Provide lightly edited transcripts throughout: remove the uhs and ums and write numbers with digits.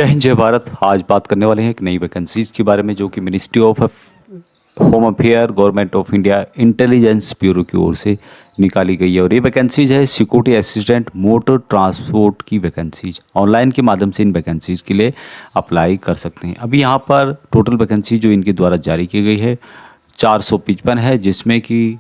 जय हिंद जय भारत। आज बात करने वाले हैं एक नई वैकेंसीज के बारे में जो कि ministry of home affair government of India intelligence bureau की ओर से निकाली गई है। और ये वैकेंसीज है सिक्योरिटी असिस्टेंट मोटर ट्रांसपोर्ट की वैकेंसीज। ऑनलाइन के माध्यम से इन वैकेंसीज के लिए अप्लाई कर सकते हैं। अभी यहाँ पर टोटल वैकेंसी जो इनके द्वारा जारी की गई है 455 है, जिसमें कि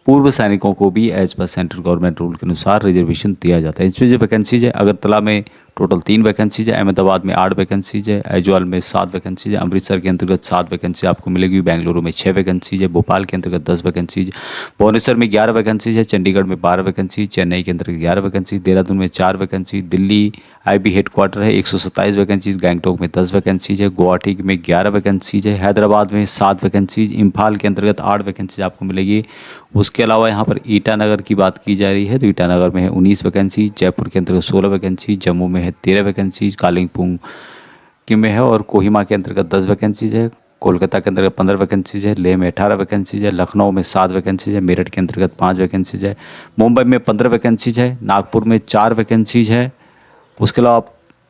पूर्व सैनिकों को भी as per central government rule के अनुसार रिजर्वेशन दिया जाता है। इसमें जो वैकेंसीज है अगरतला में टोटल 3 वैकेंसीज है, अहमदाबाद में 8 वैकेंसीज है, ऐजवाल में 7 वैकेंसीज है, अमृतसर के अंतर्गत 7 वैकेंसी आपको मिलेगी, बेंगलुरु में 6 वैकेंसीज है, भोपाल के अंतर्गत 10 वैकेंसीज, भुवनेश्वर में 11 वैकेंसीज है, चंडीगढ़ में 12 वैकेंसी, चेन्नई के अंतर्गत 11 वैकेंसी, देहरादून में 4 वैकेंसी, दिल्ली आईबी हेडक्वार्टर है 127 वैकेंसीज, गैंगटोक में 10 वैकेंसीज है, गुवाहाटी में 11 वैकेंसीज है, हैदराबाद में 7 वैकेंसीज, इम्फाल के अंतर्गत 8 वैकेंसीज आपको मिलेगी। उसके अलावा यहाँ पर ईटानगर की बात की जा रही है तो ईटानगर में है 19 वैकेंसी, जयपुर के अंतर्गत 16 वैकेंसी, जम्मू में है 13 वैकेंसी, कालिम्पोंग के में है और कोहिमा के अंतर्गत 10 वैकेंसीज है, कोलकाता के अंतर्गत 15 वैकेंसीज है, लेह में 18 वैकेंसीज है, लखनऊ में 7 वैकेंसीज है, मेरठ के अंतर्गत 5 वैकेंसीज है, मुंबई में 15 वैकेंसीज है, नागपुर में 4 वैकेंसीज है। उसके अलावा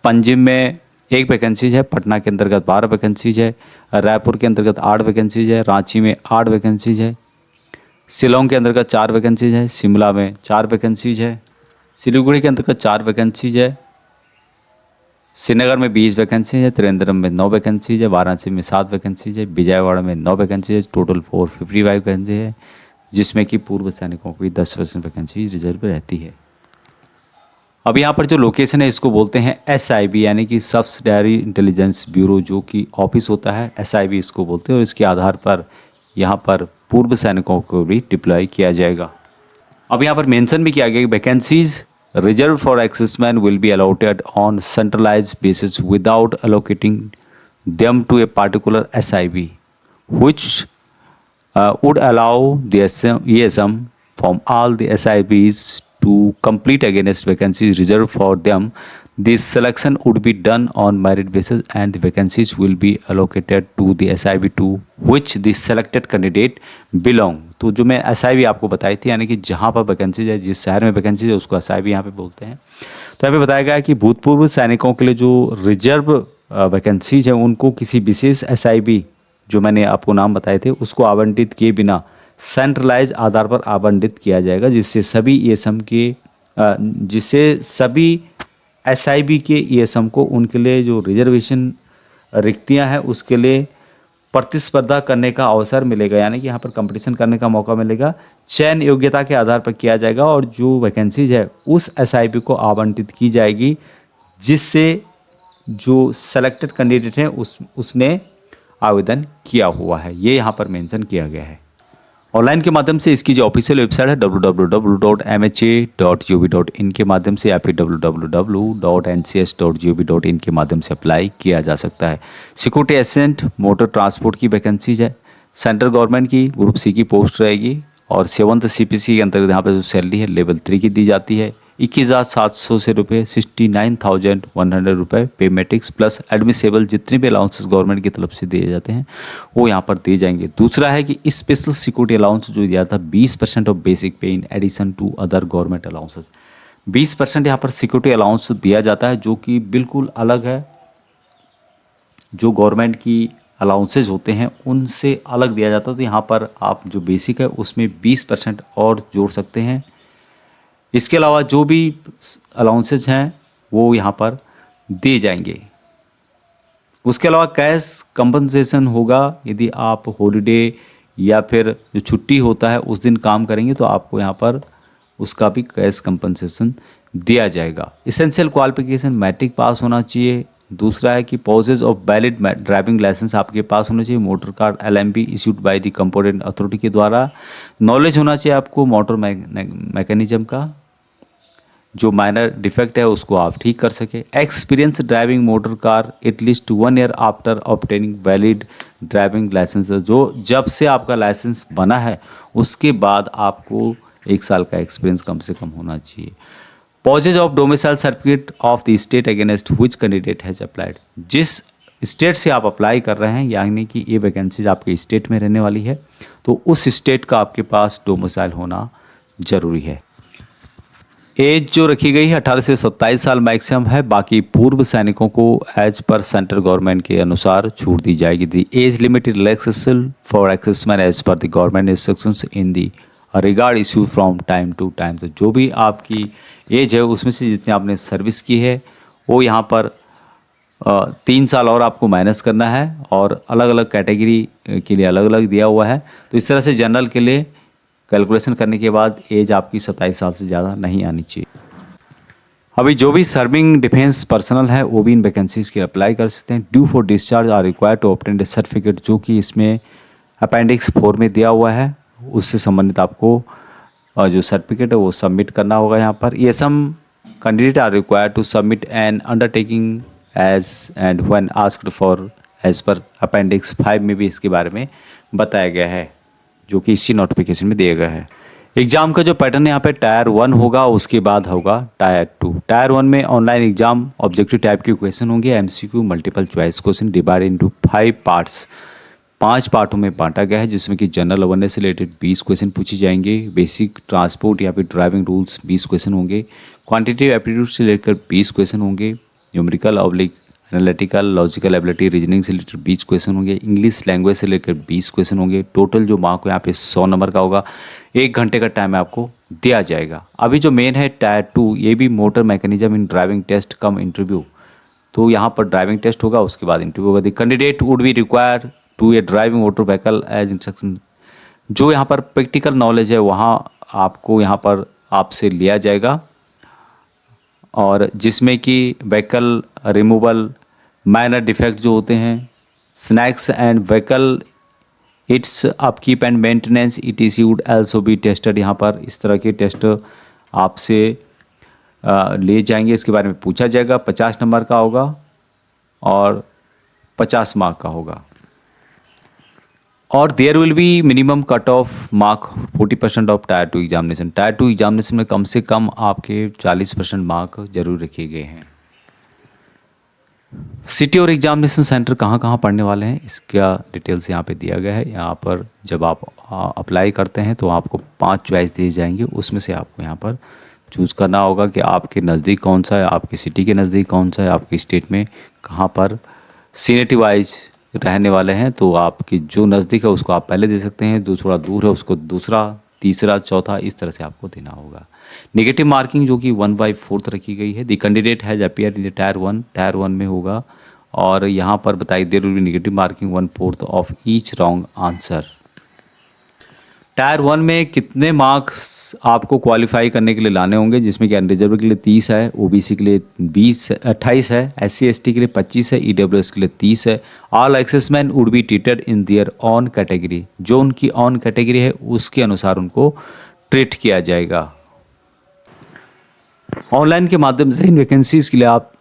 पंजिम में 1 वैकेंसीज है, पटना के अंतर्गत 12 वैकेंसीज है, रायपुर के अंतर्गत 8 वैकेंसीज है, रांची में 8 वैकेंसीज है, शिलोंग के अंतर्गत 4 वैकेंसीज है, शिमला में 4 वैकेंसीज है, सिलीगुड़ी के अंतर्गत 4 वैकेंसीज है, श्रीनगर में 20 वैकेंसीज है, त्रिवेंद्रम में 9 वैकेंसीज है, वाराणसी में 7 वैकेंसीज है, विजयवाड़ा में 9 वैकेंसीज है, टोटल 455 वैकेंसी है, जिसमें कि पूर्व सैनिकों की 10% वैकेंसी रिजर्व रहती है। अब यहाँ पर जो लोकेशन है इसको बोलते हैं SIB यानी कि सब्सिडियरी इंटेलिजेंस ब्यूरो, जो कि ऑफिस होता है SIB इसको बोलते हैं। और इसके आधार पर यहाँ पर पूर्व सैनिकों को भी डिप्लॉय किया जाएगा। अब यहाँ पर मेंशन भी किया गया कि vacancies reserve for exservicemen will be allotted on centralised basis without allocating them to a particular SIB which would allow the ESM from all the SIBs to compete against vacancies reserved for them. This selection would be done on merit basis and the vacancies will be allocated to the SIB to which the selected candidate belong. तो जो मैं SIB आपको बताई थी यानी कि जहाँ पर वैकेंसीज है, जिस शहर में वैकेंसीज है उसको SIB यहाँ पे बोलते हैं। तो यहाँ पे बताया गया है कि भूतपूर्व सैनिकों के लिए जो रिजर्व वैकेंसीज है उनको किसी विशेष SIB जो मैंने आपको नाम बताए थे उसको आवंटित किए बिना सेंट्रलाइज आधार पर आवंटित किया जाएगा, जिससे सभी SIB के ESM को उनके लिए जो रिजर्वेशन रिक्तियां हैं उसके लिए प्रतिस्पर्धा करने का अवसर मिलेगा, यानी कि यहाँ पर कंपटीशन करने का मौका मिलेगा। चयन योग्यता के आधार पर किया जाएगा और जो वैकेंसीज है उस SIB को आवंटित की जाएगी जिससे जो सेलेक्टेड कैंडिडेट है उसने आवेदन किया हुआ है। ये यहाँ पर मेंशन किया गया है। ऑनलाइन के माध्यम से इसकी जो ऑफिशियल वेबसाइट है www.mha.gov.in के माध्यम से या फिर www.ncs.gov.in के माध्यम से अप्लाई किया जा सकता है। सिक्योरिटी असिस्टेंट मोटर ट्रांसपोर्ट की वैकेंसीज है, सेंट्रल गवर्नमेंट की ग्रुप C की पोस्ट रहेगी और 7th CPC के अंतर्गत यहाँ पर जो सैलरी है लेवल 3 की दी जाती है। 21,700 से रुपये 69,100 रुपये पे मैट्रिक्स प्लस एडमिसेबल जितने भी अलाउंसेस गवर्नमेंट की तरफ से दिए जाते हैं वो यहाँ पर दिए जाएंगे। दूसरा है कि स्पेशल सिक्योरिटी अलाउंस जो दिया था 20% of basic pay in addition to other government allowances. 20% यहाँ पर सिक्योरिटी अलाउंस दिया जाता है जो कि बिल्कुल अलग है, जो गवर्नमेंट की अलाउंसेज होते हैं उनसे अलग दिया जाता है। तो यहाँ पर आप जो बेसिक है उसमें 20% और जोड़ सकते हैं। इसके अलावा जो भी अलाउंसेज हैं वो यहाँ पर दिए जाएंगे। उसके अलावा कैश कंपनसेशन होगा, यदि आप हॉलीडे या फिर जो छुट्टी होता है उस दिन काम करेंगे तो आपको यहाँ पर उसका भी कैश कंपनसेशन दिया जाएगा। इसेंशियल क्वालिफिकेशन मैट्रिक पास होना चाहिए। दूसरा है कि possess of valid driving licence आपके पास होना चाहिए, motor car LMB issued by the component authority के द्वारा। नॉलेज होना चाहिए आपको मोटर मैकेनिज्म का, जो माइनर डिफेक्ट है उसको आप ठीक कर सके। Experience driving motor car at least 1 year after obtaining valid driving licence, जो जब से आपका लाइसेंस बना है उसके बाद आपको 1 साल का एक्सपीरियंस कम से कम होना चाहिए। Possess of domicile certificate of the state against which candidate has applied, जिस स्टेट से आप अप्लाई कर रहे हैं यानी कि ये वैकेंसीज आपके स्टेट में रहने वाली है तो उस स्टेट का आपके पास डोमिसाइल होना ज़रूरी है। एज जो रखी गई है 18 से 27 साल मैक्सिमम है। बाकी पूर्व सैनिकों को एज पर सेंट्रल गवर्नमेंट के अनुसार छूट दी जाएगी। The age limit relaxation for exservicemen as per the government instructions in the regard issue from time to time. तो जो भी आपकी एज है उसमें से जितनी आपने सर्विस की है वो यहाँ पर 3 साल और आपको माइनस करना है और अलग अलग कैटेगरी के लिए अलग अलग दिया हुआ है। तो इस तरह से जनरल के लिए कैलकुलेशन करने के बाद एज आपकी 27 साल से ज़्यादा नहीं आनी चाहिए। अभी जो भी सर्विंग डिफेंस पर्सनल है वो भी इन वैकेंसीज़ के अप्लाई कर सकते हैं। Due for discharge are required to obtain a certificate, जो कि इसमें अपेंडिक्स 4 में दिया हुआ है। उससे संबंधित आपको जो सर्टिफिकेट है वो सबमिट करना होगा। यहाँ पर ये some candidate are required to submit an undertaking as and when asked for as per appendix 5 में भी इसके बारे में बताया गया है, जो कि इसी नोटिफिकेशन में दिया गया है। एग्जाम का जो पैटर्न यहाँ पे टायर 1 होगा, उसके बाद होगा टायर 2। टायर 1 में ऑनलाइन एग्जाम ऑब्जेक्टिव टाइप के क्वेश्चन होंगे, MCQ multiple choice question divide into 5 parts. 5 पार्टों में बांटा गया है, जिसमें कि जनरल अवेयरनेस से रिलेटेड 20 क्वेश्चन पूछे जाएंगे, बेसिक ट्रांसपोर्ट या फिर ड्राइविंग रूल्स 20 क्वेश्चन होंगे, क्वांटिटेटिव एप्टीट्यूड से लेकर 20 क्वेश्चन होंगे, numerical oblique analytical logical ability reasoning से रिलेटेड 20 क्वेश्चन होंगे, इंग्लिश लैंग्वेज से लेकर 20 क्वेश्चन होंगे। टोटल जो मार्क यहाँ पे 100 नंबर का होगा। 1 घंटे का टाइम आपको दिया जाएगा। अभी जो मेन है टायर 2, ये भी motor mechanism in driving test cum interview. तो यहाँ पर ड्राइविंग टेस्ट होगा, उसके बाद इंटरव्यू होगा। The candidate would be require to a driving motor vehicle as instruction. जो यहाँ पर प्रैक्टिकल नॉलेज है वहाँ आपको यहाँ पर आपसे लिया जाएगा, और जिसमें कि व्हीकल रिमूवल, माइनर डिफेक्ट जो होते हैं, snacks and vehicle it's upkeep and maintenance ETC would also be tested. यहाँ पर इस तरह के टेस्ट आपसे लिए जाएंगे, इसके बारे में पूछा जाएगा। 50 नंबर का होगा और 50 मार्क का होगा। और there will be minimum cut off mark 40% of tier 2 examination. Tier 2 examination में कम से कम आपके 40% मार्क जरूर रखे गए हैं। सिटी और एग्जामिनेशन सेंटर कहाँ कहाँ पढ़ने वाले हैं इसका डिटेल्स यहाँ पे दिया गया है। यहाँ पर जब आप अप्लाई करते हैं तो आपको 5 चॉइस दिए जाएंगे, उसमें से आपको यहाँ पर चूज़ करना होगा कि आपके नज़दीक कौन सा है, आपकी सिटी के नज़दीक कौन सा है, आपकी स्टेट में कहाँ पर सीनियरिटी वाइज रहने वाले हैं। तो आपकी जो नज़दीक है उसको आप पहले दे सकते हैं, जो थोड़ा दूर है उसको दूसरा, तीसरा, चौथा, इस तरह से आपको देना होगा। नेगेटिव मार्किंग जो कि 1/4 रखी गई है। The candidate has appeared in tier 1, tier 1 में होगा। और यहाँ पर बताइए there will be negative marking 1/4 of each wrong answer. Tier 1 में कितने मार्क्स आपको क्वालिफाई करने के लिए लाने होंगे, जिसमें कि अनरिजर्व के लिए 30 है, OBC के लिए 28 है, SC ST के लिए 25 है, EWS के लिए 30 है। All exservicemen would be treated in their own category. जो उनकी ऑन कैटेगरी है उसके अनुसार उनको ट्रीट किया जाएगा। ऑनलाइन के माध्यम से इन वैकेंसीज़ के लिए आप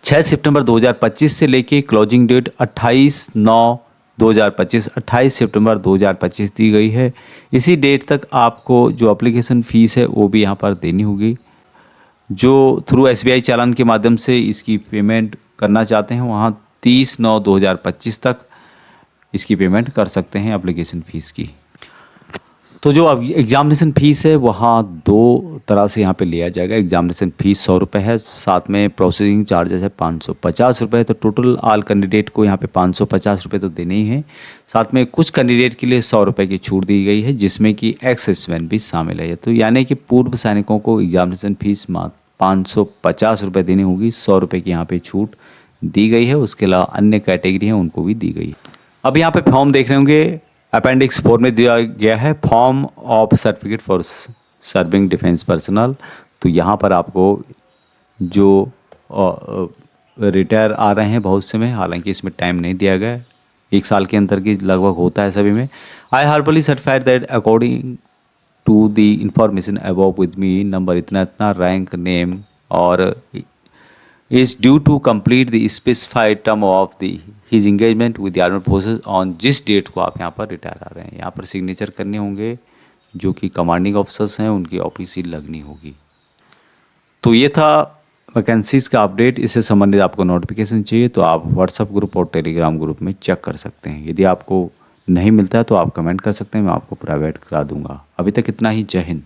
6 सितंबर 2025 से लेके क्लोजिंग डेट 28/9/2025, 28 सितंबर 2025 दी गई है। इसी डेट तक आपको जो एप्लीकेशन फ़ीस है वो भी यहाँ पर देनी होगी। जो थ्रू SBI चालान के माध्यम से इसकी पेमेंट करना चाहते हैं वहाँ 30/9/2025 तक इसकी पेमेंट कर सकते हैं एप्लीकेशन फ़ीस की। तो जो अब एग्जामिनेशन फ़ीस है वहाँ 2 तरह से यहाँ पे लिया जाएगा। एग्जामिनेशन फ़ीस 100 रुपये है, साथ में प्रोसेसिंग चार्जेस है 550 रुपये। तो टोटल ऑल कैंडिडेट को यहाँ पे 550 रुपये तो देने ही हैं। साथ में कुछ कैंडिडेट के लिए 100 रुपये की छूट दी गई है, जिसमें कि एक्स-सर्विसमैन भी शामिल है। तो यानी कि पूर्व सैनिकों को एग्जामिनेशन फ़ीस 550 रुपये देनी होगी, 100 रुपये की यहाँ पर छूट दी गई है। उसके अलावा अन्य कैटेगरी हैं उनको भी दी गई है। अब यहाँ पर फॉर्म देख रहे होंगे, अपेंडिक्स 4 में दिया गया है form of certificate for serving defence personnel. तो यहाँ पर आपको जो रिटायर आ रहे हैं बहुत से में, हालांकि इसमें टाइम नहीं दिया गया है, 1 साल के अंदर की लगभग होता है सभी में। I hereby certified that according to the information above with me, number इतना इतना, रैंक, नेम और is due to complete the specified term of his engagement with the armed forces on जिस डेट को आप यहाँ पर रिटायर आ रहे हैं। यहाँ पर सिग्नेचर करने होंगे, जो कि कमांडिंग ऑफिसर्स हैं उनकी ऑफिस सील लगनी होगी। तो ये था वैकेंसीज़ का अपडेट। इससे संबंधित आपको नोटिफिकेशन चाहिए तो आप व्हाट्सएप ग्रुप और टेलीग्राम ग्रुप में चेक कर सकते हैं। यदि आपको नहीं मिलता है तो आप कमेंट कर सकते हैं, मैं आपको प्रोवाइड करा दूँगा। अभी तक इतना ही। जय हिंद।